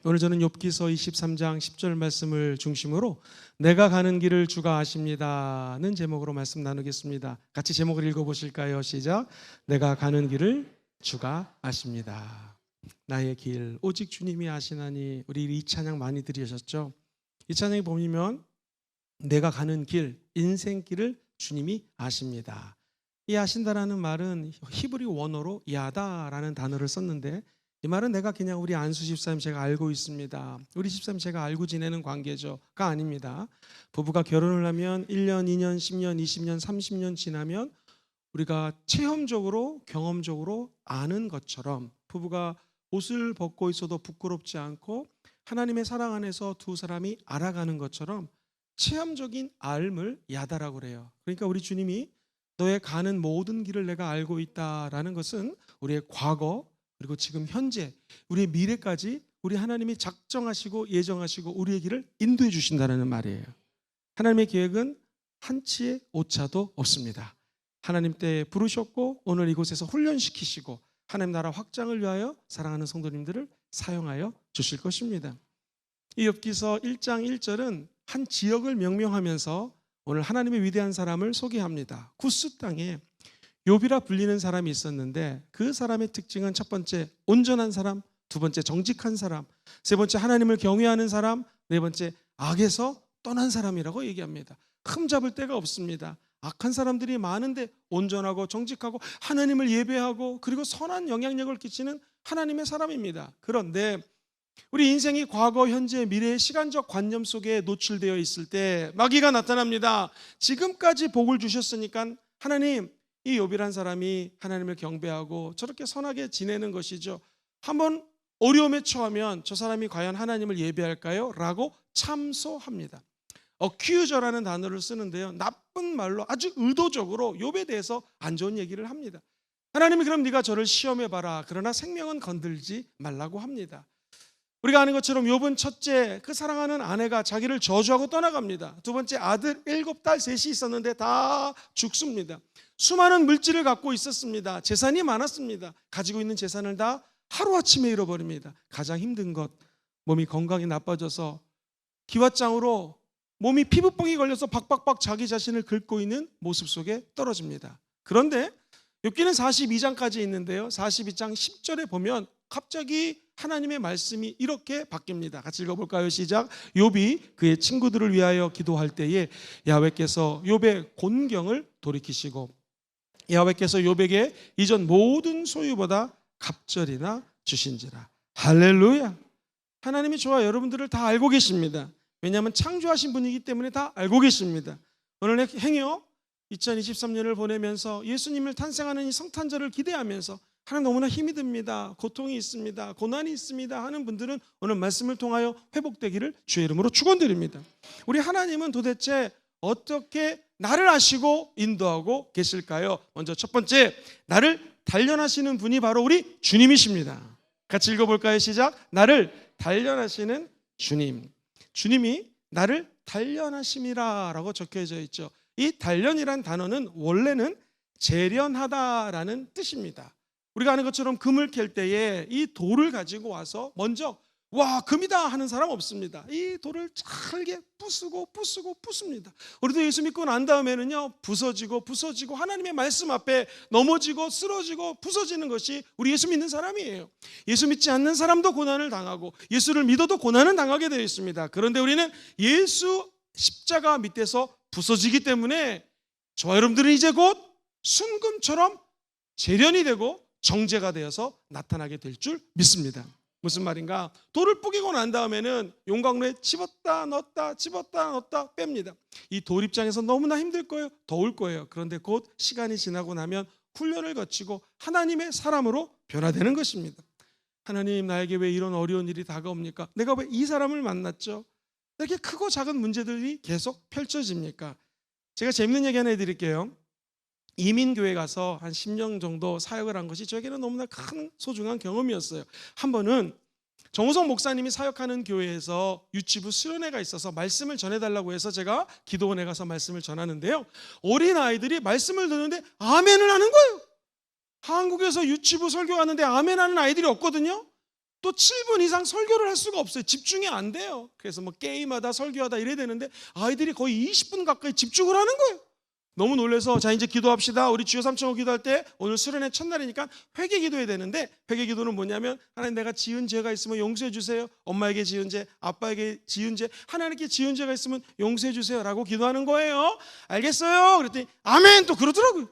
오늘 저는 욥기서 23장 10절 말씀을 중심으로 내가 가는 길을 주가 아십니다는 제목으로 말씀 나누겠습니다. 같이 제목을 읽어보실까요? 시작. 내가 가는 길을 주가 아십니다. 나의 길 오직 주님이 아시나니. 우리 이 찬양 많이 들으셨죠? 이 찬양에 보면 내가 가는 길, 인생길을 주님이 아십니다. 이 아신다라는 말은 히브리 원어로 야다라는 단어를 썼는데, 이 말은 내가 그냥 우리 안수 집사님 제가 알고 있습니다, 우리 집사님 제가 알고 지내는 관계죠가 아닙니다. 부부가 결혼을 하면 1년, 2년, 10년, 20년, 30년 지나면 우리가 체험적으로 경험적으로 아는 것처럼 부부가 옷을 벗고 있어도 부끄럽지 않고 하나님의 사랑 안에서 두 사람이 알아가는 것처럼 체험적인 알을 야다라고 그래요. 그러니까 우리 주님이 너의 가는 모든 길을 내가 알고 있다라는 것은 우리의 과거 그리고 지금 현재 우리의 미래까지 우리 하나님이 작정하시고 예정하시고 우리의 길을 인도해 주신다는 말이에요. 하나님의 계획은 한치의 오차도 없습니다. 하나님 때 부르셨고 오늘 이곳에서 훈련시키시고 하나님 나라 확장을 위하여 사랑하는 성도님들을 사용하여 주실 것입니다. 이 욥기서 1장 1절은 한 지역을 명명하면서 오늘 하나님의 위대한 사람을 소개합니다. 구스 땅에 욥이라 불리는 사람이 있었는데 그 사람의 특징은 첫 번째 온전한 사람, 두 번째 정직한 사람, 세 번째 하나님을 경외하는 사람, 네 번째 악에서 떠난 사람이라고 얘기합니다. 흠잡을 데가 없습니다. 악한 사람들이 많은데 온전하고 정직하고 하나님을 예배하고 그리고 선한 영향력을 끼치는 하나님의 사람입니다. 그런데 우리 인생이 과거, 현재, 미래의 시간적 관념 속에 노출되어 있을 때 마귀가 나타납니다. 지금까지 복을 주셨으니까 하나님, 이 욥이란 사람이 하나님을 경배하고 저렇게 선하게 지내는 것이죠. 한번 어려움에 처하면 저 사람이 과연 하나님을 예배할까요? 라고 참소합니다. 어큐저라는 단어를 쓰는데요, 나쁜 말로 아주 의도적으로 욥에 대해서 안 좋은 얘기를 합니다. 하나님이 그럼 네가 저를 시험해봐라, 그러나 생명은 건들지 말라고 합니다. 우리가 아는 것처럼 욥은 첫째, 그 사랑하는 아내가 자기를 저주하고 떠나갑니다. 두 번째, 아들 7딸 셋이 있었는데 다 죽습니다. 수많은 물질을 갖고 있었습니다. 재산이 많았습니다. 가지고 있는 재산을 다 하루아침에 잃어버립니다. 가장 힘든 것, 몸이 건강이 나빠져서 기왓장으로 몸이 피부병이 걸려서 박박박 자기 자신을 긁고 있는 모습 속에 떨어집니다. 그런데 욥기는 42장까지 있는데요, 42장 10절에 보면 갑자기 하나님의 말씀이 이렇게 바뀝니다. 같이 읽어볼까요? 시작. 욥이 그의 친구들을 위하여 기도할 때에 야훼께서 욥의 곤경을 돌이키시고 야훼께서 욥에게 이전 모든 소유보다 갑절이나 주신지라. 할렐루야. 하나님이 저와 여러분들을 다 알고 계십니다. 왜냐하면 창조하신 분이기 때문에 다 알고 계십니다. 오늘 행여 2023년을 보내면서 예수님을 탄생하는 이 성탄절을 기대하면서 하나님 너무나 힘이 듭니다, 고통이 있습니다, 고난이 있습니다 하는 분들은 오늘 말씀을 통하여 회복되기를 주의 이름으로 축원드립니다. 우리 하나님은 도대체 어떻게 나를 아시고 인도하고 계실까요? 먼저 첫 번째, 나를 단련하시는 분이 바로 우리 주님이십니다. 같이 읽어볼까요? 시작. 나를 단련하시는 주님. 주님이 나를 단련하심이라 라고 적혀져 있죠. 이 단련이란 단어는 원래는 재련하다라는 뜻입니다. 우리가 아는 것처럼 금을 캘 때에 이 돌을 가지고 와서 먼저 와, 금이다 하는 사람 없습니다. 이 돌을 잘게 부수습니다. 우리도 예수 믿고 난 다음에는요, 부서지고 하나님의 말씀 앞에 넘어지고 쓰러지고 부서지는 것이 우리 예수 믿는 사람이에요. 예수 믿지 않는 사람도 고난을 당하고 예수를 믿어도 고난은 당하게 되어 있습니다. 그런데 우리는 예수 십자가 밑에서 부서지기 때문에 저와 여러분들은 이제 곧 순금처럼 재련이 되고 정제가 되어서 나타나게 될 줄 믿습니다. 무슨 말인가? 돌을 뿌기고 난 다음에는 용광로에 집었다 넣었다 뺍니다. 이 돌 입장에서 너무나 힘들 거예요. 더울 거예요. 그런데 곧 시간이 지나고 나면 훈련을 거치고 하나님의 사람으로 변화되는 것입니다. 하나님, 나에게 왜 이런 어려운 일이 다가옵니까? 내가 왜 이 사람을 만났죠? 이렇게 크고 작은 문제들이 계속 펼쳐집니까? 제가 재밌는 얘기 하나 해드릴게요. 이민교회 가서 한 10년 정도 사역을 한 것이 저에게는 너무나 큰 소중한 경험이었어요. 한 번은 정우성 목사님이 사역하는 교회에서 유치부 수련회가 있어서 말씀을 전해달라고 해서 제가 기도원에 가서 말씀을 전하는데요, 어린 아이들이 말씀을 듣는데 아멘을 하는 거예요. 한국에서 유치부 설교하는데 아멘하는 아이들이 없거든요. 또 7분 이상 설교를 할 수가 없어요. 집중이 안 돼요. 그래서 뭐 게임하다 설교하다 이래야 되는데 아이들이 거의 20분 가까이 집중을 하는 거예요. 너무 놀라서 자 이제 기도합시다. 우리 주여 삼창호 기도할 때 오늘 수련회 첫날이니까 회개 기도해야 되는데, 회개 기도는 뭐냐면 하나님 내가 지은 죄가 있으면 용서해 주세요. 엄마에게 지은 죄, 아빠에게 지은 죄, 하나님께 지은 죄가 있으면 용서해 주세요 라고 기도하는 거예요. 알겠어요? 그랬더니 아멘 또 그러더라고요.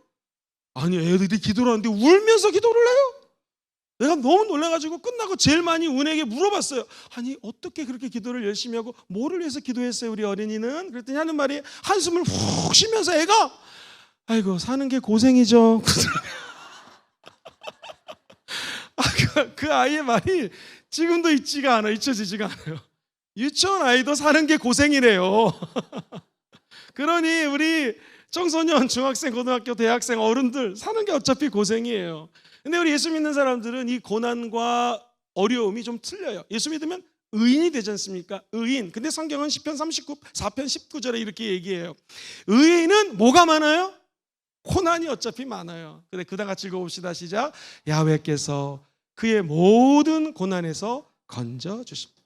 아니 애들이 기도를 하는데 울면서 기도를 해요. 내가 너무 놀라가지고 끝나고 제일 많이 은혜에게 물어봤어요. 아니 어떻게 그렇게 기도를 열심히 하고 뭐를 위해서 기도했어요 우리 어린이는? 그랬더니 하는 말이 한숨을 훅 쉬면서 애가 아이고 사는 게 고생이죠. 그 아이의 말이 지금도 잊혀지지가 않아요. 유치원 아이도 사는 게 고생이래요. 그러니 우리 청소년, 중학생, 고등학교, 대학생, 어른들 사는 게 어차피 고생이에요. 근데 우리 예수 믿는 사람들은 이 고난과 어려움이 좀 틀려요. 예수 믿으면 의인이 되지 않습니까? 의인. 근데 성경은 시편 4편 19절에 이렇게 얘기해요. 의인은 뭐가 많아요? 고난이 어차피 많아요. 근데 그 다 같이 읽어봅시다. 시작. 야훼께서 그의 모든 고난에서 건져주십니다.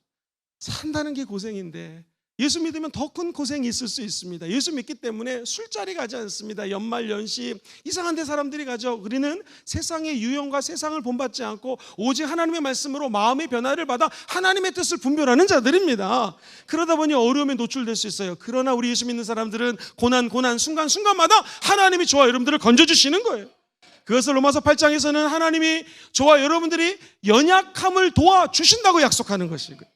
산다는 게 고생인데 예수 믿으면 더 큰 고생이 있을 수 있습니다. 예수 믿기 때문에 술자리 가지 않습니다. 연말 연시 이상한 데 사람들이 가죠. 우리는 세상의 유형과 세상을 본받지 않고 오직 하나님의 말씀으로 마음의 변화를 받아 하나님의 뜻을 분별하는 자들입니다. 그러다 보니 어려움에 노출될 수 있어요. 그러나 우리 예수 믿는 사람들은 고난 순간순간마다 하나님이 저와 여러분들을 건져주시는 거예요. 그것을 로마서 8장에서는 하나님이 저와 여러분들이 연약함을 도와주신다고 약속하는 것이고요.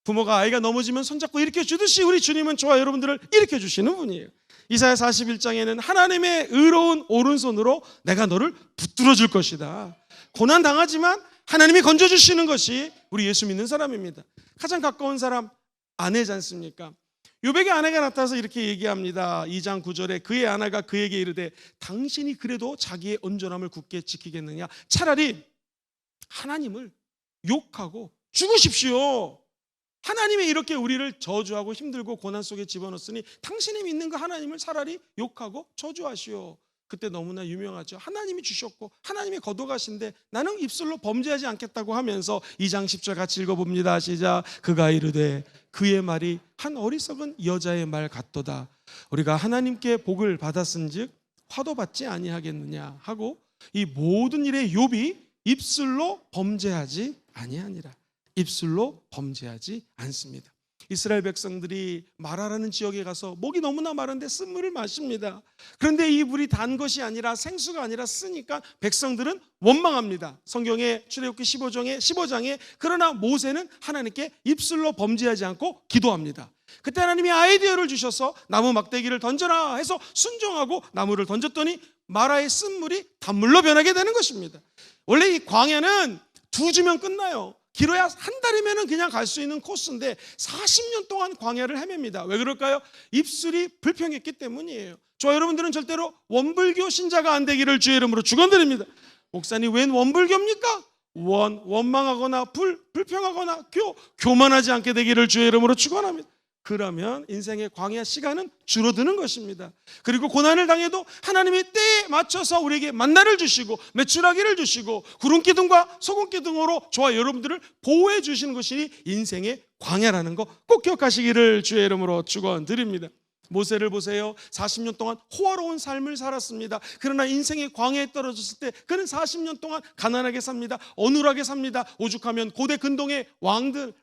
부모가 아이가 넘어지면 손잡고 일으켜 주듯이 우리 주님은 저와 여러분들을 일으켜 주시는 분이에요. 이사야 41장에는 하나님의 의로운 오른손으로 내가 너를 붙들어 줄 것이다. 고난 당하지만 하나님이 건져 주시는 것이 우리 예수 믿는 사람입니다. 가장 가까운 사람 아내지 않습니까? 요백의 아내가 나타나서 이렇게 얘기합니다. 2장 9절에 그의 아내가 그에게 이르되 당신이 그래도 자기의 온전함을 굳게 지키겠느냐? 차라리 하나님을 욕하고 죽으십시오. 하나님이 이렇게 우리를 저주하고 힘들고 고난 속에 집어넣었으니 당신이 믿는 그 하나님을 차라리 욕하고 저주하시오. 그때 너무나 유명하죠. 하나님이 주셨고 하나님이 거둬가신데 나는 입술로 범죄하지 않겠다고 하면서 2장 10절 같이 읽어봅니다. 시작. 그가 이르되 그의 말이 한 어리석은 여자의 말 같도다. 우리가 하나님께 복을 받았은즉 화도 받지 아니하겠느냐 하고 이 모든 일에 욥이 입술로 범죄하지 아니하니라. 입술로 범죄하지 않습니다. 이스라엘 백성들이 마라라는 지역에 가서 목이 너무나 마른데 쓴물을 마십니다. 그런데 이 물이 단 것이 아니라 생수가 아니라 쓰니까 백성들은 원망합니다. 성경의 출애굽기 15장에 그러나 모세는 하나님께 입술로 범죄하지 않고 기도합니다. 그때 하나님이 아이디어를 주셔서 나무 막대기를 던져라 해서 순종하고 나무를 던졌더니 마라의 쓴물이 단물로 변하게 되는 것입니다. 원래 이 광야는 2주면 끝나요. 길어야 한 달이면 그냥 갈 수 있는 코스인데 40년 동안 광야를 헤맵니다. 왜 그럴까요? 입술이 불평했기 때문이에요. 저 여러분들은 절대로 원불교 신자가 안 되기를 주의 이름으로 축원드립니다. 목사님 웬 원불교입니까? 원망하거나 불평하거나 교만하지 않게 되기를 주의 이름으로 축원합니다. 그러면 인생의 광야 시간은 줄어드는 것입니다. 그리고 고난을 당해도 하나님이 때에 맞춰서 우리에게 만나를 주시고 메추라기를 주시고 구름기둥과 소금기둥으로 저와 여러분들을 보호해 주시는 것이 인생의 광야라는 거 꼭 기억하시기를 주의 이름으로 축원드립니다. 모세를 보세요. 40년 동안 호화로운 삶을 살았습니다. 그러나 인생의 광야에 떨어졌을 때 그는 40년 동안 가난하게 삽니다. 어눌하게 삽니다. 오죽하면 고대 근동의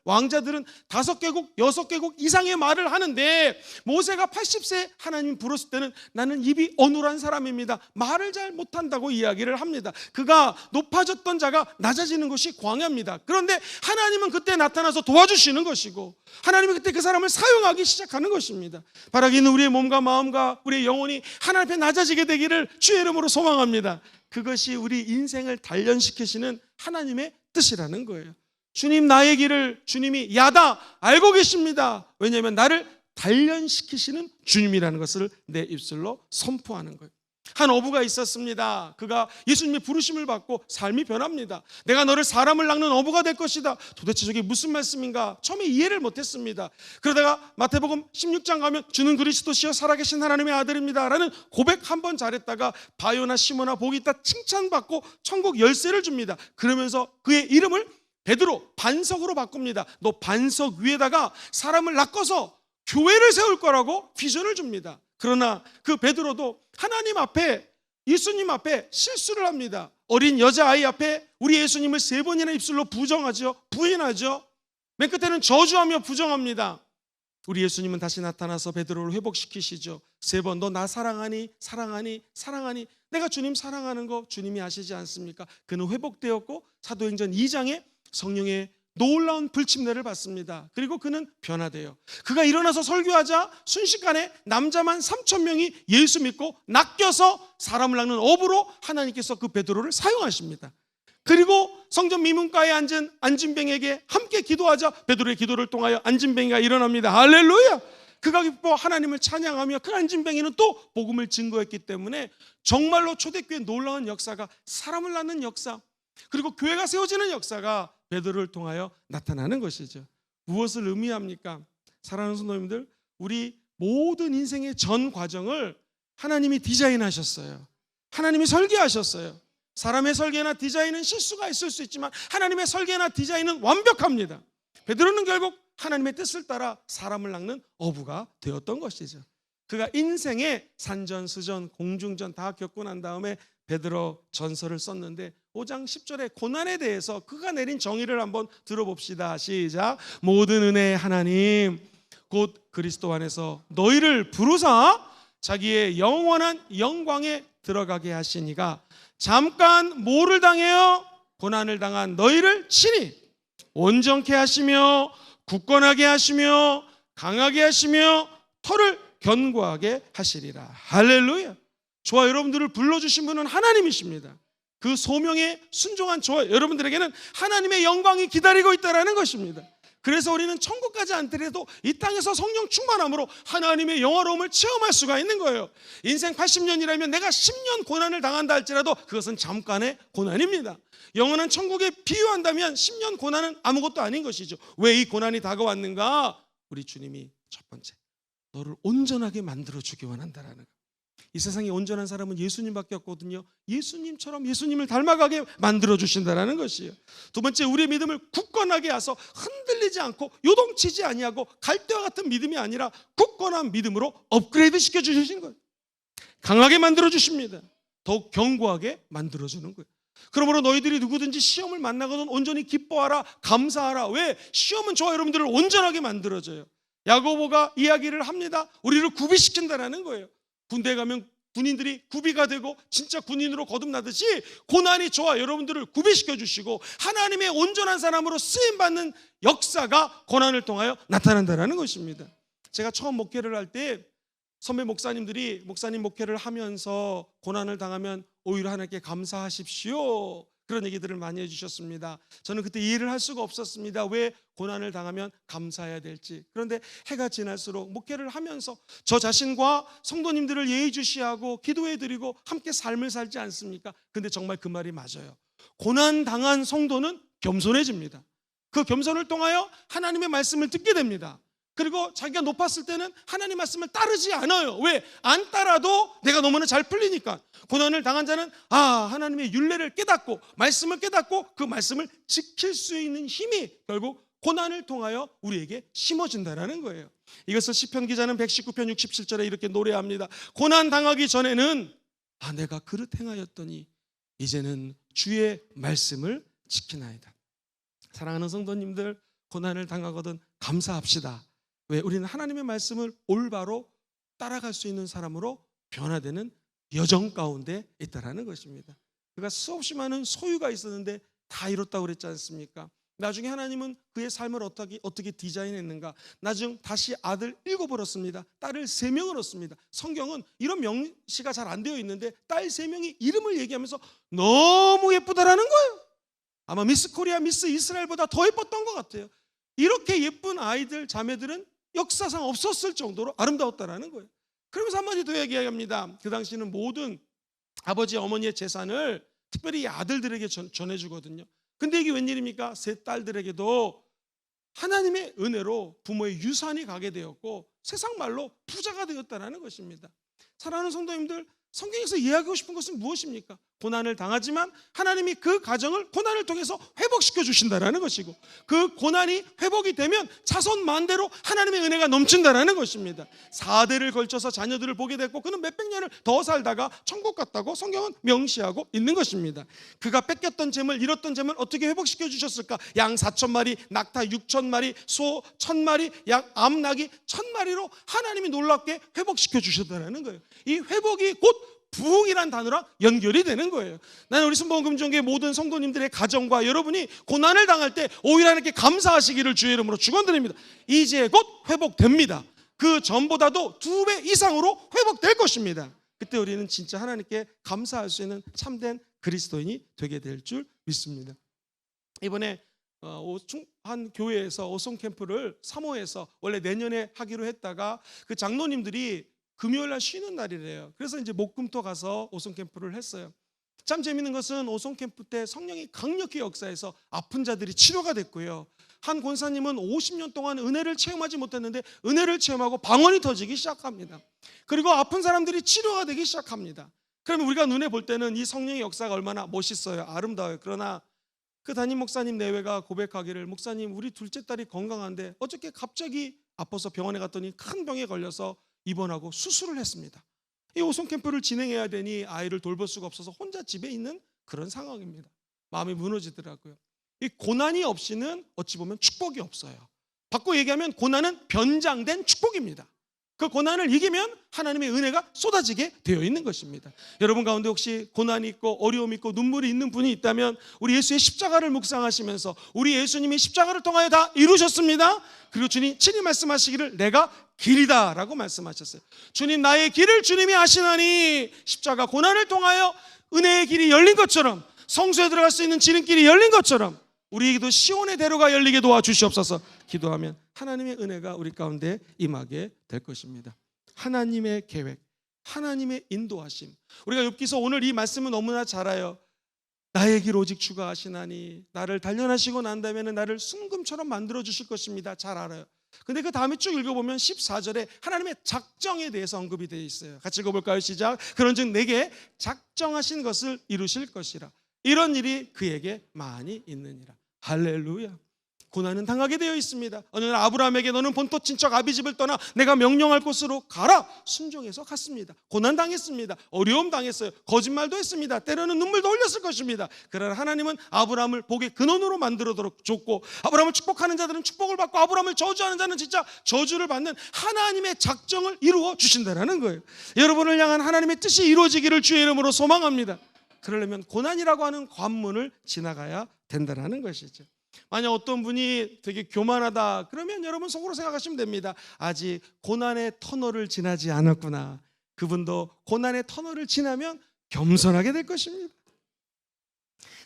왕자들은 5개국, 6개국 이상의 말을 하는데 모세가 80세 하나님 부르실 때는 나는 입이 어눌한 사람입니다. 말을 잘 못한다고 이야기를 합니다. 그가 높아졌던 자가 낮아지는 것이 광야입니다. 그런데 하나님은 그때 나타나서 도와주시는 것이고 하나님은 그때 그 사람을 사용하기 시작하는 것입니다. 바라기는 우리의 몸과 마음과 우리의 영혼이 하나님 앞에 낮아지게 되기를 주의 이름으로 소망합니다. 그것이 우리 인생을 단련시키시는 하나님의 뜻이라는 거예요. 주님 나의 길을 주님이 야다 알고 계십니다. 왜냐하면 나를 단련시키시는 주님이라는 것을 내 입술로 선포하는 거예요. 한 어부가 있었습니다. 그가 예수님의 부르심을 받고 삶이 변합니다. 내가 너를 사람을 낚는 어부가 될 것이다. 도대체 저게 무슨 말씀인가? 처음에 이해를 못했습니다. 그러다가 마태복음 16장 가면 주는 그리스도시여 살아계신 하나님의 아들입니다 라는 고백 한 번 잘했다가 바요나 시모나 복이 있다 칭찬받고 천국 열쇠를 줍니다. 그러면서 그의 이름을 베드로 반석으로 바꿉니다. 너 반석 위에다가 사람을 낚아서 교회를 세울 거라고 비전을 줍니다. 그러나 그 베드로도 하나님 앞에, 예수님 앞에 실수를 합니다. 어린 여자아이 앞에 우리 예수님을 3번이나 입술로 부정하죠. 부인하죠. 맨 끝에는 저주하며 부정합니다. 우리 예수님은 다시 나타나서 베드로를 회복시키시죠. 3번, 너 나 사랑하니? 사랑하니? 사랑하니? 내가 주님 사랑하는 거 주님이 아시지 않습니까? 그는 회복되었고 사도행전 2장에 성령의 놀라운 불침례를 받습니다. 그리고 그는 변화돼요. 그가 일어나서 설교하자 순식간에 남자만 3,000명이 예수 믿고 낚여서 사람을 낚는 어부로 하나님께서 그 베드로를 사용하십니다. 그리고 성전 미문가에 앉은 안진뱅에게 함께 기도하자 베드로의 기도를 통하여 안진뱅이가 일어납니다. 할렐루야! 그가 기뻐 하나님을 찬양하며 그 안진뱅이는 또 복음을 증거했기 때문에 정말로 초대교회의 놀라운 역사가, 사람을 낳는 역사, 그리고 교회가 세워지는 역사가 베드로를 통하여 나타나는 것이죠. 무엇을 의미합니까? 사랑하는 성도님들, 우리 모든 인생의 전 과정을 하나님이 디자인하셨어요. 하나님이 설계하셨어요. 사람의 설계나 디자인은 실수가 있을 수 있지만 하나님의 설계나 디자인은 완벽합니다. 베드로는 결국 하나님의 뜻을 따라 사람을 낚는 어부가 되었던 것이죠. 그가 인생의 산전수전 공중전 다 겪고 난 다음에 베드로 전서를 썼는데 5장 10절의 고난에 대해서 그가 내린 정의를 한번 들어봅시다. 시작. 모든 은혜의 하나님 곧 그리스도 안에서 너희를 부르사 자기의 영원한 영광에 들어가게 하시니가 잠깐 뭐를 당해요? 고난을 당한 너희를 친히 온전케 하시며 굳건하게 하시며 강하게 하시며 터를 견고하게 하시리라. 할렐루야. 저와 여러분들을 불러주신 분은 하나님이십니다. 그 소명에 순종한 저와 여러분들에게는 하나님의 영광이 기다리고 있다는 것입니다. 그래서 우리는 천국까지 않더라도 이 땅에서 성령 충만함으로 하나님의 영화로움을 체험할 수가 있는 거예요. 인생 80년이라면 내가 10년 고난을 당한다 할지라도 그것은 잠깐의 고난입니다. 영원한 천국에 비유한다면 10년 고난은 아무것도 아닌 것이죠. 왜 이 고난이 다가왔는가? 우리 주님이 첫 번째, 너를 온전하게 만들어주기 원한다라는 거. 이 세상에 온전한 사람은 예수님밖에 없거든요. 예수님처럼 예수님을 닮아가게 만들어주신다는 것이에요. 두 번째, 우리의 믿음을 굳건하게 하서 흔들리지 않고 요동치지 아니하고 갈대와 같은 믿음이 아니라 굳건한 믿음으로 업그레이드 시켜주신 거예요. 강하게 만들어주십니다. 더욱 견고하게 만들어주는 거예요. 그러므로 너희들이 누구든지 시험을 만나거든 온전히 기뻐하라, 감사하라. 왜? 시험은 저와 여러분들을 온전하게 만들어줘요. 야고보가 이야기를 합니다. 우리를 구비시킨다는 거예요. 군대에 가면 군인들이 구비가 되고 진짜 군인으로 거듭나듯이 고난이 저와 여러분들을 구비시켜 주시고 하나님의 온전한 사람으로 쓰임받는 역사가 고난을 통하여 나타난다는 것입니다. 제가 처음 목회를 할 때 선배 목사님들이 목사님 목회를 하면서 고난을 당하면 오히려 하나님께 감사하십시오, 그런 얘기들을 많이 해주셨습니다. 저는 그때 이해를 할 수가 없었습니다. 왜 고난을 당하면 감사해야 될지. 그런데 해가 지날수록 목회를 하면서 저 자신과 성도님들을 예의주시하고 기도해드리고 함께 삶을 살지 않습니까? 근데 정말 그 말이 맞아요. 고난 당한 성도는 겸손해집니다. 그 겸손을 통하여 하나님의 말씀을 듣게 됩니다. 그리고 자기가 높았을 때는 하나님 말씀을 따르지 않아요. 왜? 안 따라도 내가 너무나 잘 풀리니까. 고난을 당한 자는 하나님의 율례를 깨닫고 말씀을 깨닫고 그 말씀을 지킬 수 있는 힘이 결국 고난을 통하여 우리에게 심어진다는 거예요. 이것을 시편 기자는 119편 67절에 이렇게 노래합니다. 고난 당하기 전에는 내가 그릇 행하였더니 이제는 주의 말씀을 지키나이다. 사랑하는 성도님들, 고난을 당하거든 감사합시다. 왜? 우리는 하나님의 말씀을 올바로 따라갈 수 있는 사람으로 변화되는 여정 가운데 있다라는 것입니다. 그가 수없이 많은 소유가 있었는데 다 이뤘다고 그랬지 않습니까? 나중에 하나님은 그의 삶을 어떻게 디자인했는가? 나중 다시 아들 7을 얻습니다. 딸을 3명을 얻습니다. 성경은 이런 명시가 잘 안 되어 있는데 딸 3명이 이름을 얘기하면서 너무 예쁘다라는 거예요. 아마 미스 코리아, 미스 이스라엘보다 더 예뻤던 것 같아요. 이렇게 예쁜 아이들, 자매들은 역사상 없었을 정도로 아름다웠다라는 거예요. 그러면서 한마디 더 얘기합니다. 그 당시는 모든 아버지 어머니의 재산을 특별히 아들들에게 전해주거든요. 근데 이게 웬일입니까? 세 딸들에게도 하나님의 은혜로 부모의 유산이 가게 되었고 세상 말로 부자가 되었다는 것입니다. 사랑하는 성도님들, 성경에서 이야기하고 싶은 것은 무엇입니까? 고난을 당하지만 하나님이 그 가정을 고난을 통해서 회복시켜 주신다라는 것이고, 그 고난이 회복이 되면 자손 만대로 하나님의 은혜가 넘친다라는 것입니다. 4대를 걸쳐서 자녀들을 보게 됐고, 그는 몇백 년을 더 살다가 천국 갔다고 성경은 명시하고 있는 것입니다. 그가 뺏겼던 재물, 잃었던 재물 어떻게 회복시켜 주셨을까? 양 4,000마리, 낙타 6,000마리, 소 1,000마리, 양 암나귀 1,000마리로 하나님이 놀랍게 회복시켜 주셨다는 거예요. 이 회복이 곧 부흥이란 단어랑 연결이 되는 거예요. 나는 우리 순복음금종교회 모든 성도님들의 가정과 여러분이 고난을 당할 때 오히려 하나님께 감사하시기를 주의 이름으로 축원드립니다. 이제 곧 회복됩니다. 그 전보다도 2배 이상으로 회복될 것입니다. 그때 우리는 진짜 하나님께 감사할 수 있는 참된 그리스도인이 되게 될 줄 믿습니다. 이번에 한 교회에서 오송 캠프를 3호에서 원래 내년에 하기로 했다가 그 장로님들이 금요일 날 쉬는 날이래요. 그래서 이제 목금토 가서 오송 캠프를 했어요. 참 재밌는 것은 오송 캠프 때 성령이 강력히 역사해서 아픈 자들이 치료가 됐고요. 한 권사님은 50년 동안 은혜를 체험하지 못했는데 은혜를 체험하고 방언이 터지기 시작합니다. 그리고 아픈 사람들이 치료가 되기 시작합니다. 그러면 우리가 눈에 볼 때는 이 성령의 역사가 얼마나 멋있어요, 아름다워요. 그러나 그 담임 목사님 내외가 고백하기를, 목사님 우리 둘째 딸이 건강한데 어저께 갑자기 아파서 병원에 갔더니 큰 병에 걸려서 입원하고 수술을 했습니다. 이 오송 캠프를 진행해야 되니 아이를 돌볼 수가 없어서 혼자 집에 있는 그런 상황입니다. 마음이 무너지더라고요. 이 고난이 없이는 어찌 보면 축복이 없어요. 바꿔 얘기하면 고난은 변장된 축복입니다. 그 고난을 이기면 하나님의 은혜가 쏟아지게 되어 있는 것입니다. 여러분 가운데 혹시 고난이 있고 어려움이 있고 눈물이 있는 분이 있다면 우리 예수의 십자가를 묵상하시면서 우리 예수님이 십자가를 통하여 다 이루셨습니다. 그리고 주님 친히 말씀하시기를 내가 길이다 라고 말씀하셨어요. 주님 나의 길을 주님이 아시나니, 십자가 고난을 통하여 은혜의 길이 열린 것처럼, 성소에 들어갈 수 있는 지름길이 열린 것처럼 우리에게도 시온의 대로가 열리게 도와주시옵소서. 기도하면 하나님의 은혜가 우리 가운데 임하게 될 것입니다. 하나님의 계획, 하나님의 인도하심. 우리가 욥기서 오늘 이 말씀은 너무나 잘 알아요. 나의 길 오직 주가 아시나니, 나를 단련하시고 난 다음에는 나를 순금처럼 만들어 주실 것입니다. 잘 알아요. 근데 그 다음에 쭉 읽어보면 14절에 하나님의 작정에 대해서 언급이 되어 있어요. 같이 읽어볼까요? 시작. 그런즉 내게 작정하신 것을 이루실 것이라. 이런 일이 그에게 많이 있느니라. 할렐루야. 고난은 당하게 되어 있습니다. 어느 날 아브라함에게 너는 본토 친척 아비집을 떠나 내가 명령할 곳으로 가라. 순종해서 갔습니다. 고난 당했습니다. 어려움 당했어요. 거짓말도 했습니다. 때로는 눈물도 흘렸을 것입니다. 그러나 하나님은 아브라함을 복의 근원으로 만들도록 줬고, 아브라함을 축복하는 자들은 축복을 받고 아브라함을 저주하는 자는 진짜 저주를 받는 하나님의 작정을 이루어 주신다는 거예요. 여러분을 향한 하나님의 뜻이 이루어지기를 주의 이름으로 소망합니다. 그러려면 고난이라고 하는 관문을 지나가야 된다는 것이죠. 만약 어떤 분이 되게 교만하다 그러면 여러분 속으로 생각하시면 됩니다. 아직 고난의 터널을 지나지 않았구나. 그분도 고난의 터널을 지나면 겸손하게 될 것입니다.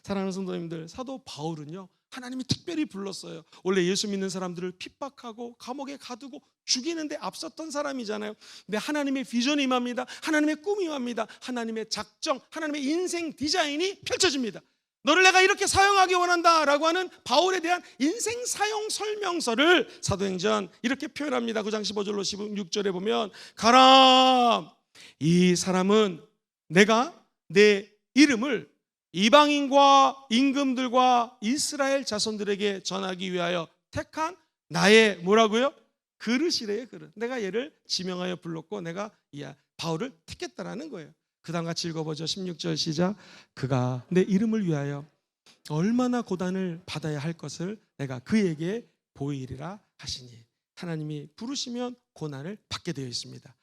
사랑하는 성도님들, 사도 바울은요 하나님이 특별히 불렀어요. 원래 예수 믿는 사람들을 핍박하고 감옥에 가두고 죽이는데 앞섰던 사람이잖아요. 근데 하나님의 비전이 임합니다. 하나님의 꿈이 임합니다. 하나님의 작정, 하나님의 인생 디자인이 펼쳐집니다. 너를 내가 이렇게 사용하기 원한다라고 하는 바울에 대한 인생 사용 설명서를 사도행전 이렇게 표현합니다. 9장 15절로 16절에 보면, 가라, 이 사람은 내가 내 이름을 이방인과 임금들과 이스라엘 자손들에게 전하기 위하여 택한 나의 뭐라고요? 그릇이래요. 그릇. 내가 얘를 지명하여 불렀고 내가 이 바울을 택했다라는 거예요. 그 다음 같이 읽어보죠. 16절 시작. 그가 내 이름을 위하여 얼마나 고단을 받아야 할 것을 내가 그에게 보이리라 하시니. 하나님이 부르시면 고난을 받게 되어 있습니다.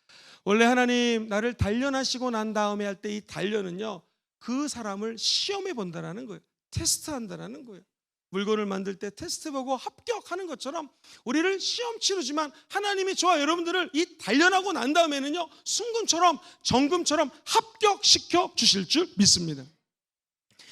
원래 하나님 나를 단련하시고 난 다음에 할 때 이 단련은요 그 사람을 시험해 본다라는 거예요. 테스트한다라는 거예요. 물건을 만들 때 테스트 보고 합격하는 것처럼 우리를 시험 치르지만 하나님이 저와 여러분들을 이 단련하고 난 다음에는요 순금처럼 정금처럼 합격시켜 주실 줄 믿습니다.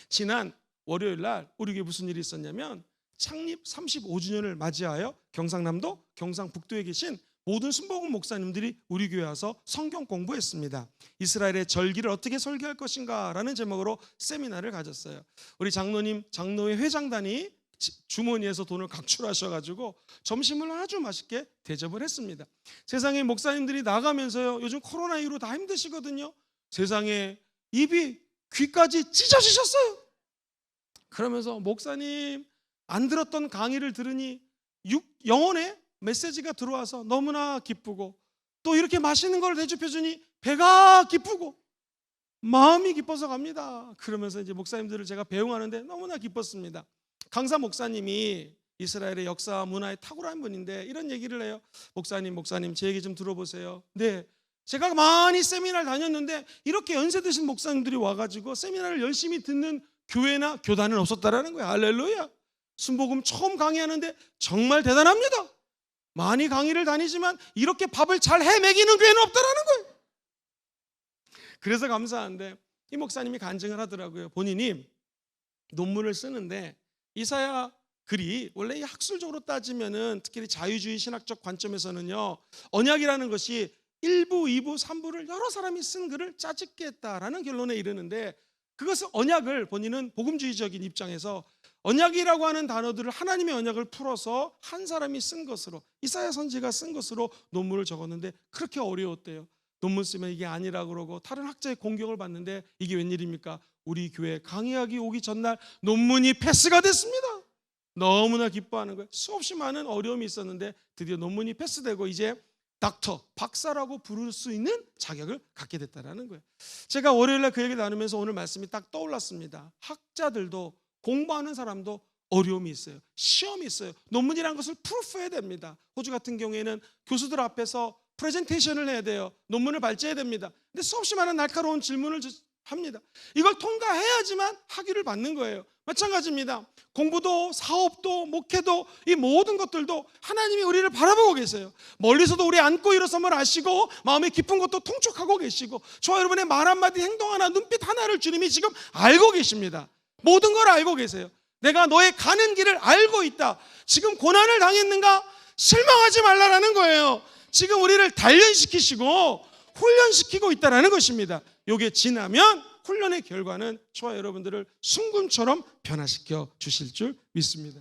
지난 월요일 날 우리 교회 무슨 일이 있었냐면 창립 35주년을 맞이하여 경상남도 경상북도에 계신 모든 순복음 목사님들이 우리 교회 와서 성경 공부했습니다. 이스라엘의 절기를 어떻게 설계할 것인가 라는 제목으로 세미나를 가졌어요. 우리 장로님, 장로회 회장단이 주머니에서 돈을 각출하셔가지고 점심을 아주 맛있게 대접을 했습니다. 세상에 목사님들이 나가면서요 요즘 코로나 이후로 다 힘드시거든요. 세상에 입이 귀까지 찢어지셨어요. 그러면서 목사님 안 들었던 강의를 들으니 영혼에 메시지가 들어와서 너무나 기쁘고, 또 이렇게 맛있는 걸 대접해주니 배가 기쁘고 마음이 기뻐서 갑니다. 그러면서 이제 목사님들을 제가 배웅하는데 너무나 기뻤습니다. 강사 목사님이 이스라엘의 역사와 문화에 탁월한 분인데 이런 얘기를 해요. 목사님 제 얘기 좀 들어보세요. 네, 제가 많이 세미나를 다녔는데 이렇게 연세 드신 목사님들이 와가지고 세미나를 열심히 듣는 교회나 교단은 없었다라는 거예요. 할렐루야. 순복음 처음 강의하는데 정말 대단합니다. 많이 강의를 다니지만 이렇게 밥을 잘 해먹이는 교회는 없다라는 거예요. 그래서 감사한데 이 목사님이 간증을 하더라고요. 본인이 논문을 쓰는데 이사야 글이 원래 이 학술적으로 따지면은 특히 자유주의 신학적 관점에서는요, 언약이라는 것이 1부, 2부, 3부를 여러 사람이 쓴 글을 짜집게 했다라는 결론에 이르는데, 그것은 언약을 본인은 복음주의적인 입장에서 언약이라고 하는 단어들을 하나님의 언약을 풀어서 한 사람이 쓴 것으로, 이사야 선지가 쓴 것으로 논문을 적었는데 그렇게 어려웠대요. 논문 쓰면 이게 아니라고 그러고 다른 학자의 공격을 받는데 이게 웬일입니까? 우리 교회 강의하기 오기 전날 논문이 패스가 됐습니다. 너무나 기뻐하는 거예요. 수없이 많은 어려움이 있었는데 드디어 논문이 패스되고 이제 닥터, 박사라고 부를 수 있는 자격을 갖게 됐다는 거예요. 제가 월요일날 그 얘기 나누면서 오늘 말씀이 딱 떠올랐습니다. 학자들도 공부하는 사람도 어려움이 있어요. 시험이 있어요. 논문이라는 것을 프루프해야 됩니다. 호주 같은 경우에는 교수들 앞에서 프레젠테이션을 해야 돼요. 논문을 발제해야 됩니다. 근데 수없이 많은 날카로운 질문을 합니다. 이걸 통과해야지만 학위를 받는 거예요. 마찬가지입니다. 공부도 사업도 목회도 이 모든 것들도 하나님이 우리를 바라보고 계세요. 멀리서도 우리 안고 일어섬을 아시고 마음에 깊은 것도 통촉하고 계시고, 저와 여러분의 말 한마디 행동 하나 눈빛 하나를 주님이 지금 알고 계십니다. 모든 걸 알고 계세요. 내가 너의 가는 길을 알고 있다. 지금 고난을 당했는가? 실망하지 말라라는 거예요. 지금 우리를 단련시키시고 훈련시키고 있다는 것입니다. 이게 지나면 훈련의 결과는 저와 여러분들을 순금처럼 변화시켜 주실 줄 믿습니다.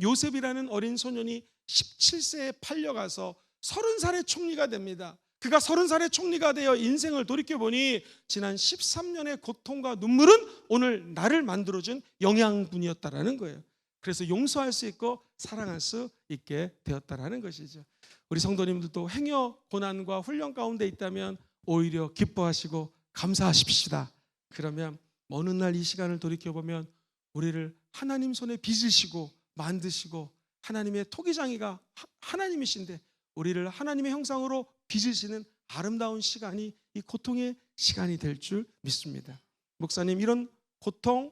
요셉이라는 어린 소년이 17세에 팔려가서 30살의 총리가 됩니다. 그가 30살의 총리가 되어 인생을 돌이켜보니 지난 13년의 고통과 눈물은 오늘 나를 만들어준 영양분이었다라는 거예요. 그래서 용서할 수 있고 사랑할 수 있게 되었다라는 것이죠. 우리 성도님들도 행여 고난과 훈련 가운데 있다면 오히려 기뻐하시고 감사하십시다. 그러면 어느 날 이 시간을 돌이켜보면 우리를 하나님 손에 빚으시고 만드시고 하나님의 토기장이가 하나님이신데 우리를 하나님의 형상으로 빚으시는 아름다운 시간이 이 고통의 시간이 될 줄 믿습니다. 목사님, 이런 고통,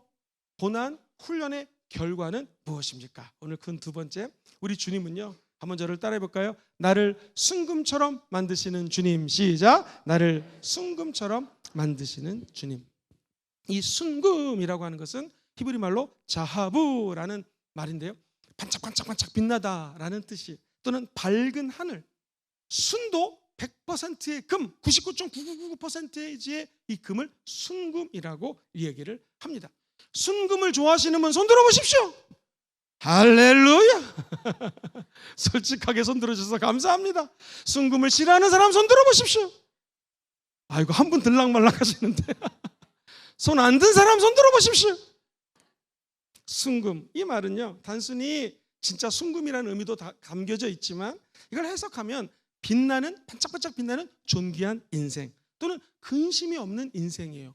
고난, 훈련의 결과는 무엇입니까? 오늘 큰 두 번째, 우리 주님은요, 한번 저를 따라해 볼까요? 나를 순금처럼 만드시는 주님. 시작. 나를 순금처럼 만드시는 주님. 이 순금이라고 하는 것은 히브리 말로 자하부라는 말인데요, 반짝반짝반짝 빛나다라는 뜻이, 또는 밝은 하늘, 순도 100%의 금, 99.999%의 이 금을 순금이라고 이야기를 합니다. 순금을 좋아하시는 분 손 들어보십시오. 할렐루야. 솔직하게 손 들어주셔서 감사합니다. 순금을 싫어하는 사람 손 들어보십시오. 아이고, 한 분 들락말락 하시는데 손 안 든 사람 손 들어보십시오. 순금, 이 말은요, 단순히 진짜 순금이라는 의미도 다 담겨져 있지만 이걸 해석하면 빛나는, 반짝반짝 빛나는 존귀한 인생, 또는 근심이 없는 인생이에요.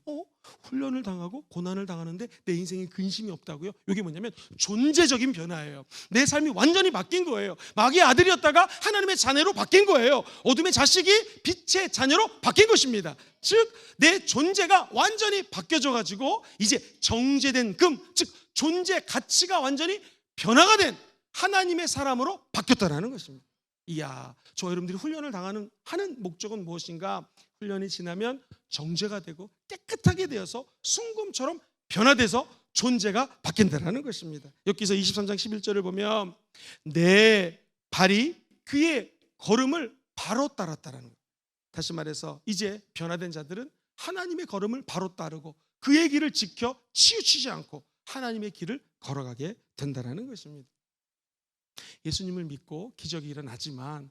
훈련을 당하고 고난을 당하는데 내 인생에 근심이 없다고요? 이게 뭐냐면 존재적인 변화예요. 내 삶이 완전히 바뀐 거예요. 마귀의 아들이었다가 하나님의 자녀로 바뀐 거예요. 어둠의 자식이 빛의 자녀로 바뀐 것입니다. 즉 내 존재가 완전히 바뀌어져 가지고 이제 정제된 금, 즉 존재 가치가 완전히 변화가 된 하나님의 사람으로 바뀌었다는 것입니다. 이야, 저 여러분들이 훈련을 하는 목적은 무엇인가? 훈련이 지나면 정죄가 되고 깨끗하게 되어서 순금처럼 변화돼서 존재가 바뀐다는 것입니다. 욥기서 23장 11절을 보면 내 발이 그의 걸음을 바로 따랐다는 거예요. 다시 말해서 이제 변화된 자들은 하나님의 걸음을 바로 따르고 그의 길을 지켜 치우치지 않고 하나님의 길을 걸어가게 된다는 것입니다. 예수님을 믿고 기적이 일어나지만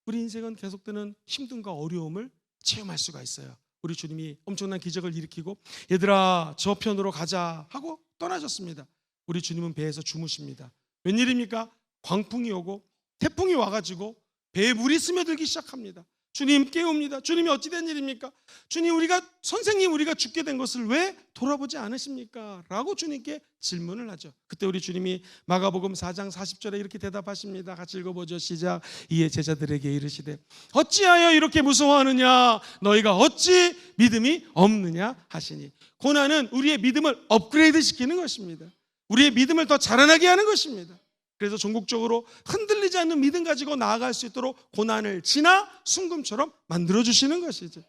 우리 인생은 계속되는 힘듦과 어려움을 체험할 수가 있어요. 우리 주님이 엄청난 기적을 일으키고 얘들아 저편으로 가자 하고 떠나셨습니다. 우리 주님은 배에서 주무십니다. 웬일입니까? 광풍이 오고 태풍이 와가지고 배에 물이 스며들기 시작합니다. 주님 깨웁니다. 주님이 어찌 된 일입니까? 주님 선생님 우리가 죽게 된 것을 왜 돌아보지 않으십니까? 라고 주님께 질문을 하죠. 그때 우리 주님이 마가복음 4장 40절에 이렇게 대답하십니다. 같이 읽어보죠. 시작. 이에 제자들에게 이르시되 어찌하여 이렇게 무서워하느냐? 너희가 어찌 믿음이 없느냐 하시니. 고난은 우리의 믿음을 업그레이드 시키는 것입니다. 우리의 믿음을 더 자라나게 하는 것입니다. 그래서 전국적으로 흔들리지 않는 믿음 가지고 나아갈 수 있도록 고난을 지나 순금처럼 만들어주시는 것이죠.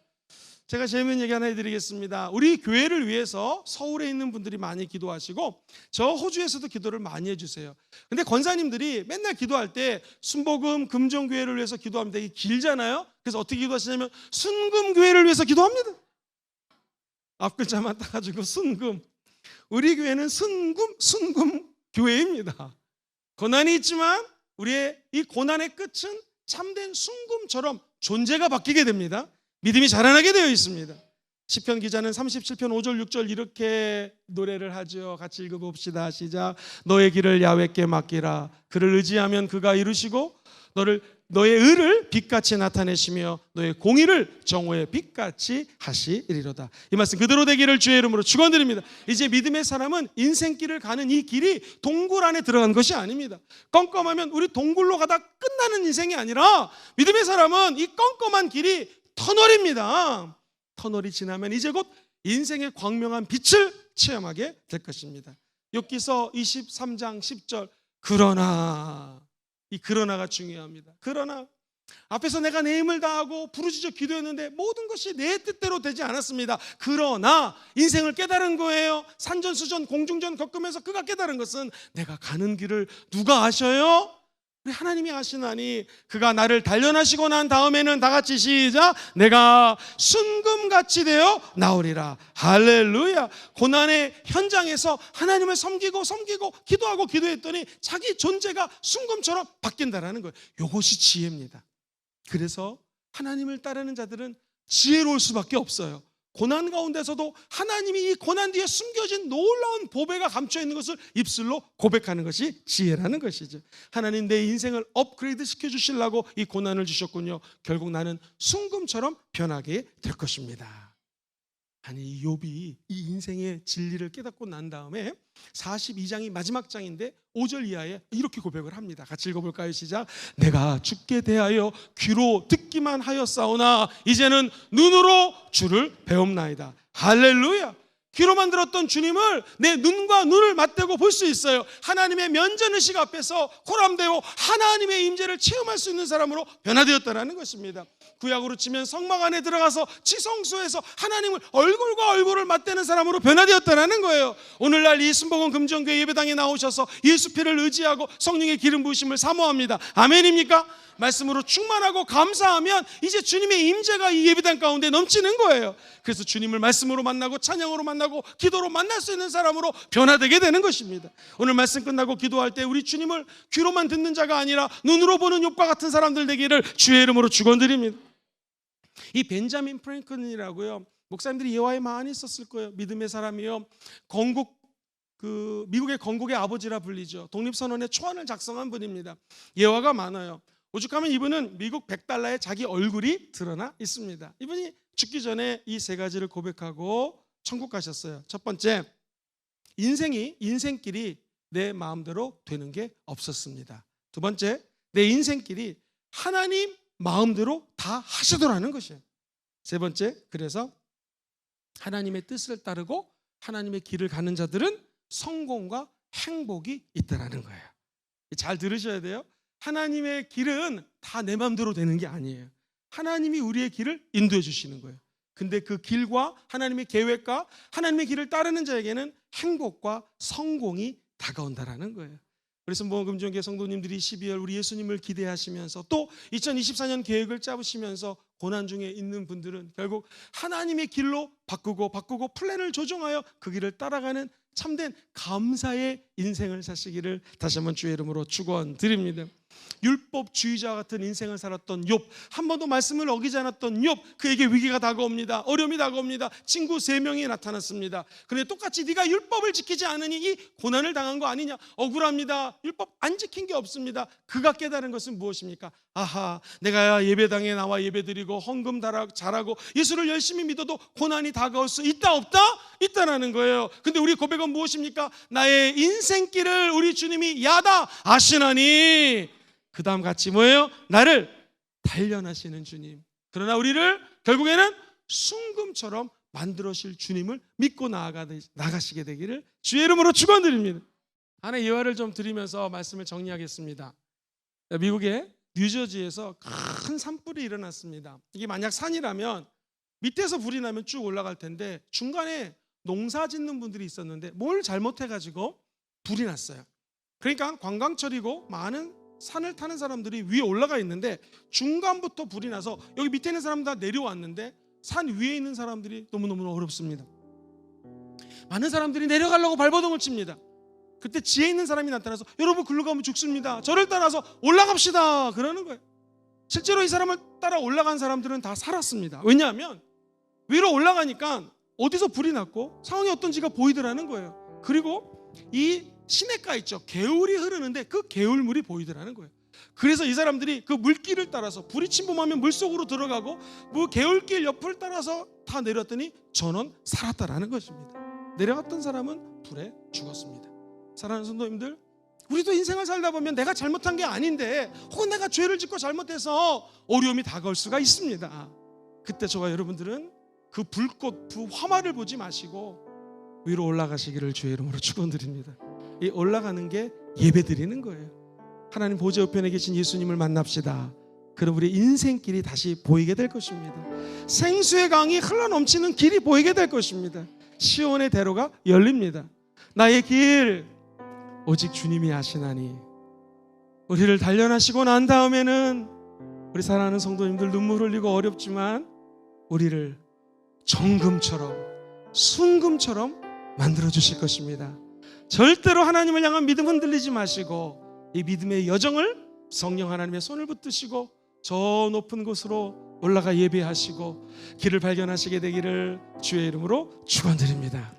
제가 재미있는 얘기 하나 해드리겠습니다. 우리 교회를 위해서 서울에 있는 분들이 많이 기도하시고 저 호주에서도 기도를 많이 해주세요. 근데 권사님들이 맨날 기도할 때 순복음 금정교회를 위해서 기도하면 되게 길잖아요. 그래서 어떻게 기도하시냐면 순금교회를 위해서 기도합니다. 앞글자만 따가지고 순금. 우리 교회는 순금 교회입니다. 고난이 있지만 우리의 이 고난의 끝은 참된 순금처럼 존재가 바뀌게 됩니다. 믿음이 자라나게 되어 있습니다. 시편 기자는 37편 5절 6절 이렇게 노래를 하죠. 같이 읽어봅시다. 시작. 너의 길을 야훼께 맡기라. 그를 의지하면 그가 이루시고 너의 의를 빛같이 나타내시며 너의 공의를 정오의 빛같이 하시리로다. 이 말씀 그대로 되기를 주의 이름으로 축원드립니다. 이제 믿음의 사람은 인생길을 가는 이 길이 동굴 안에 들어간 것이 아닙니다. 껌껌하면 우리 동굴로 가다 끝나는 인생이 아니라 믿음의 사람은 이 껌껌한 길이 터널입니다. 터널이 지나면 이제 곧 인생의 광명한 빛을 체험하게 될 것입니다. 욥기서 23장 10절 그러나 이 그러나가 중요합니다. 그러나 앞에서 내가 내 힘을 다하고 부르짖어 기도했는데 모든 것이 내 뜻대로 되지 않았습니다. 그러나 인생을 깨달은 거예요. 산전수전 공중전 겪으면서 그가 깨달은 것은 내가 가는 길을 누가 아셔요? 우리 하나님이 아시나니 그가 나를 단련하시고 난 다음에는 다 같이 시작. 내가 순금같이 되어 나오리라. 할렐루야. 고난의 현장에서 하나님을 섬기고 기도하고 기도했더니 자기 존재가 순금처럼 바뀐다라는 거예요. 이것이 지혜입니다. 그래서 하나님을 따르는 자들은 지혜로울 수밖에 없어요. 고난 가운데서도 하나님이 이 고난 뒤에 숨겨진 놀라운 보배가 감춰 있는 것을 입술로 고백하는 것이 지혜라는 것이죠. 하나님 내 인생을 업그레이드 시켜주시려고 이 고난을 주셨군요. 결국 나는 순금처럼 변하게 될 것입니다. 아니 이 욥이 이 인생의 진리를 깨닫고 난 다음에 42장이 마지막 장인데 5절 이하에 이렇게 고백을 합니다. 같이 읽어볼까요? 시작. 내가 죽게 대하여 귀로 듣기만 하였사오나 이제는 눈으로 주를 배움나이다. 할렐루야. 귀로만 들었던 주님을 내 눈과 눈을 맞대고 볼 수 있어요. 하나님의 면전의식 앞에서 호람되고 하나님의 임재를 체험할 수 있는 사람으로 변화되었다는 것입니다. 구약으로 치면 성막 안에 들어가서 지성소에서 하나님을 얼굴과 얼굴을 맞대는 사람으로 변화되었다는 거예요. 오늘날 이 순복음 금정교회 예배당에 나오셔서 예수 피를 의지하고 성령의 기름 부으심을 사모합니다. 아멘입니까? 말씀으로 충만하고 감사하면 이제 주님의 임재가 이 예배당 가운데 넘치는 거예요. 그래서 주님을 말씀으로 만나고 찬양으로 만나고 기도로 만날 수 있는 사람으로 변화되게 되는 것입니다. 오늘 말씀 끝나고 기도할 때 우리 주님을 귀로만 듣는 자가 아니라 눈으로 보는 욥과 같은 사람들 되기를 주의 이름으로 축원드립니다. 이 벤자민 프랭클린이라고요, 목사님들이 예화에 많이 썼을 거예요. 믿음의 사람이요, 미국의 건국의 아버지라 불리죠. 독립선언의 초안을 작성한 분입니다. 예화가 많아요. 오죽하면 이분은 미국 $100에 자기 얼굴이 드러나 있습니다. 이분이 죽기 전에 이 세 가지를 고백하고 천국 가셨어요. 첫 번째, 인생길이 내 마음대로 되는 게 없었습니다. 두 번째, 내 인생길이 하나님 마음대로 다 하시더라는 것이에요. 세 번째, 그래서 하나님의 뜻을 따르고 하나님의 길을 가는 자들은 성공과 행복이 있다라는 거예요. 잘 들으셔야 돼요. 하나님의 길은 다 내 마음대로 되는 게 아니에요. 하나님이 우리의 길을 인도해 주시는 거예요. 근데 그 길과 하나님의 계획과 하나님의 길을 따르는 자에게는 행복과 성공이 다가온다라는 거예요. 그래서 금정교회 성도님들이 12월 우리 예수님을 기대하시면서 또 2024년 계획을 짜시면서 고난 중에 있는 분들은 결국 하나님의 길로 바꾸고 플랜을 조정하여 그 길을 따라가는 참된 감사의 인생을 사시기를 다시 한번 주의 이름으로 축원드립니다. 율법주의자 같은 인생을 살았던 욥, 한 번도 말씀을 어기지 않았던 욥, 그에게 위기가 다가옵니다. 어려움이 다가옵니다. 친구 3명이 나타났습니다. 그런데 똑같이 네가 율법을 지키지 않으니 이 고난을 당한 거 아니냐, 억울합니다. 율법 안 지킨 게 없습니다. 그가 깨달은 것은 무엇입니까? 아하, 내가 예배당에 나와 예배드리고 헌금 잘하고 예수를 열심히 믿어도 고난이 다가올 수 있다 없다? 있다라는 거예요. 근데 우리 고백은 무엇입니까? 나의 인생길을 우리 주님이 야다 아시나니, 그 다음 같이 뭐예요? 나를 단련하시는 주님. 그러나 우리를 결국에는 순금처럼 만들어실 주님을 믿고 나가시게 되기를 주의 이름으로 축원드립니다. 하나의 예화를 좀 드리면서 말씀을 정리하겠습니다. 미국의 뉴저지에서 큰 산불이 일어났습니다. 이게 만약 산이라면 밑에서 불이 나면 쭉 올라갈 텐데 중간에 농사 짓는 분들이 있었는데 뭘 잘못해가지고 불이 났어요. 그러니까 관광철이고 많은 산을 타는 사람들이 위에 올라가 있는데 중간부터 불이 나서 여기 밑에 있는 사람 다 내려왔는데 산 위에 있는 사람들이 너무너무 어렵습니다. 많은 사람들이 내려가려고 발버둥을 칩니다. 그때 지혜 있는 사람이 나타나서 여러분 글로 가면 죽습니다. 저를 따라서 올라갑시다 그러는 거예요. 실제로 이 사람을 따라 올라간 사람들은 다 살았습니다. 왜냐하면 위로 올라가니까 어디서 불이 났고 상황이 어떤지가 보이더라는 거예요. 그리고 이 시냇가 있죠. 개울이 흐르는데 그 개울물이 보이더라는 거예요. 그래서 이 사람들이 그 물길을 따라서 불이 침범하면 물속으로 들어가고 그 개울길 옆을 따라서 다 내렸더니 전원 살았다라는 것입니다. 내려갔던 사람은 불에 죽었습니다. 사랑하는 성도님들, 우리도 인생을 살다 보면 내가 잘못한 게 아닌데 혹은 내가 죄를 짓고 잘못해서 어려움이 다가올 수가 있습니다. 그때 저와 여러분들은 그 불꽃, 그 화마를 보지 마시고 위로 올라가시기를 주의 이름으로 축원드립니다. 이 올라가는 게 예배드리는 거예요. 하나님 보좌 우편에 계신 예수님을 만납시다. 그럼 우리 인생길이 다시 보이게 될 것입니다. 생수의 강이 흘러넘치는 길이 보이게 될 것입니다. 시온의 대로가 열립니다. 나의 길 오직 주님이 아시나니. 우리를 단련하시고 난 다음에는 우리 사랑하는 성도님들 눈물 흘리고 어렵지만 우리를 정금처럼 순금처럼 만들어 주실 것입니다. 절대로 하나님을 향한 믿음 흔들리지 마시고 이 믿음의 여정을 성령 하나님의 손을 붙드시고 저 높은 곳으로 올라가 예배하시고 길을 발견하시게 되기를 주의 이름으로 축원드립니다.